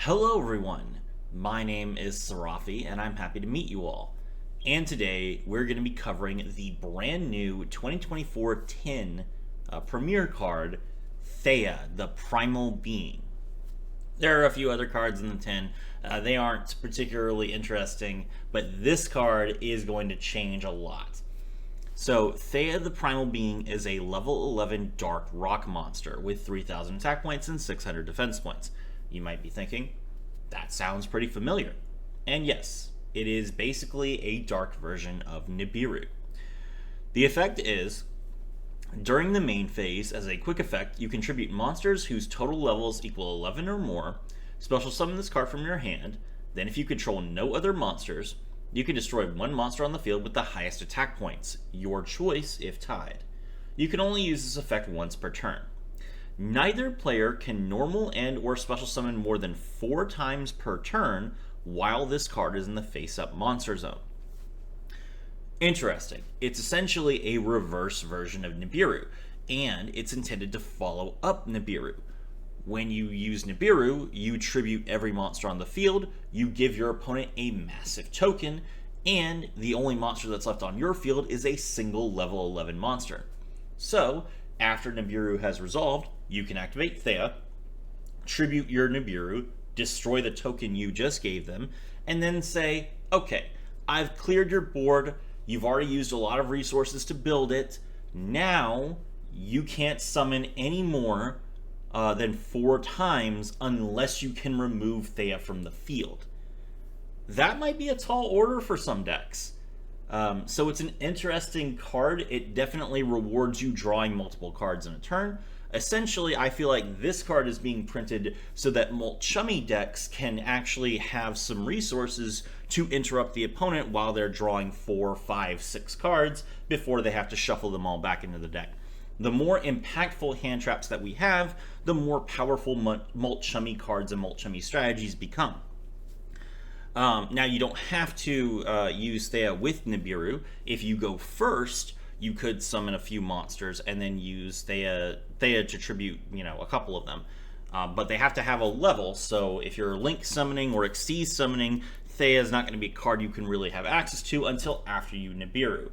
Hello everyone, my name is Sarafi and I'm happy to meet you all. And today we're going to be covering the brand new 2024 tin Premier card, Theia the Primal Being. There are a few other cards in the tin. They aren't particularly interesting, but this card is going to change a lot. So, Theia the Primal Being is a level 11 Dark Rock monster with 3,000 attack points and 600 defense points. You might be thinking, that sounds pretty familiar. And yes, it is basically a dark version of NEWBiru. The effect is, during the main phase, as a quick effect, you contribute monsters whose total levels equal 11 or more, special summon this card from your hand, then if you control no other monsters, you can destroy one monster on the field with the highest attack points, your choice if tied. You can only use this effect once per turn. Neither player can normal and or special summon more than 4 times per turn while this card is in the face-up monster zone. Interesting. It's essentially a reverse version of NEWBiru, and it's intended to follow up NEWBiru. When you use NEWBiru, you tribute every monster on the field, you give your opponent a massive token, and the only monster that's left on your field is a single level 11 monster. So, after NEWBiru has resolved, you can activate Theia, tribute your NEWBiru, destroy the token you just gave them, and then say, okay, I've cleared your board, you've already used a lot of resources to build it, now you can't summon any more than 4 times unless you can remove Theia from the field. That might be a tall order for some decks. So it's an interesting card. It definitely rewards you drawing multiple cards in a turn. Essentially, I feel like this card is being printed so that Chummy decks can actually have some resources to interrupt the opponent while they're drawing 4, 5, 6 cards before they have to shuffle them all back into the deck. The more impactful hand traps that we have, the more powerful Chummy cards and Chummy strategies become. Now, you don't have to use Theia with NEWBiru. If you go first, you could summon a few monsters and then use Theia to tribute, a couple of them. But they have to have a level, so if you're Link summoning or Xyz summoning, Theia is not going to be a card you can really have access to until after you NEWBiru.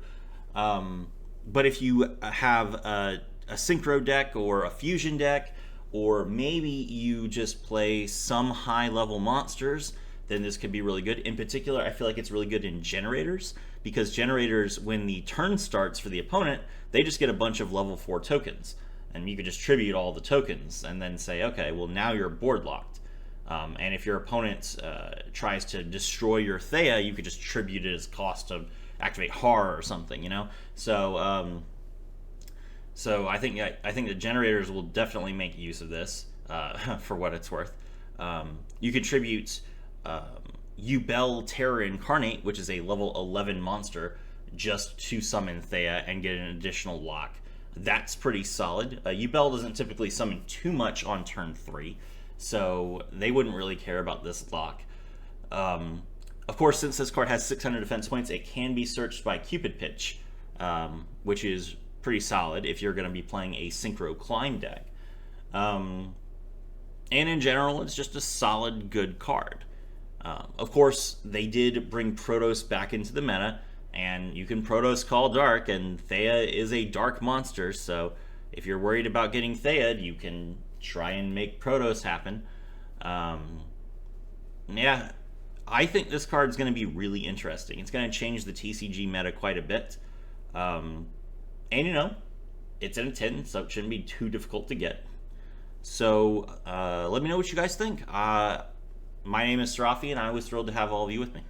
But if you have a synchro deck or a fusion deck, or maybe you just play some high-level monsters, then this could be really good. In particular, I feel like it's really good in generators, because generators, when the turn starts for the opponent, they just get a bunch of level 4 tokens. And you could just tribute all the tokens and then say, okay, well now you're board locked. And if your opponent tries to destroy your Theia, you could just tribute it as cost to activate horror or something, So, so I think the generators will definitely make use of this for what it's worth. You could tribute NEWBiru Terror Incarnate, which is a level 11 monster, just to summon Theia and get an additional lock. That's pretty solid. NEWBiru doesn't typically summon too much on turn 3, so they wouldn't really care about this lock. Of course, since this card has 600 defense points, it can be searched by Cupid Pitch, which is pretty solid if you're going to be playing a Synchro Climb deck. And in general, it's just a solid, good card. Of course, they did bring Protoss back into the meta, and you can Protoss call dark, and Theia is a dark monster, so if you're worried about getting Theia, you can try and make Protoss happen. Yeah, I think this card is going to be really interesting. It's going to change the TCG meta quite a bit. And it's in a tin, so it shouldn't be too difficult to get. So let me know what you guys think. My name is Sarafi, and I was thrilled to have all of you with me.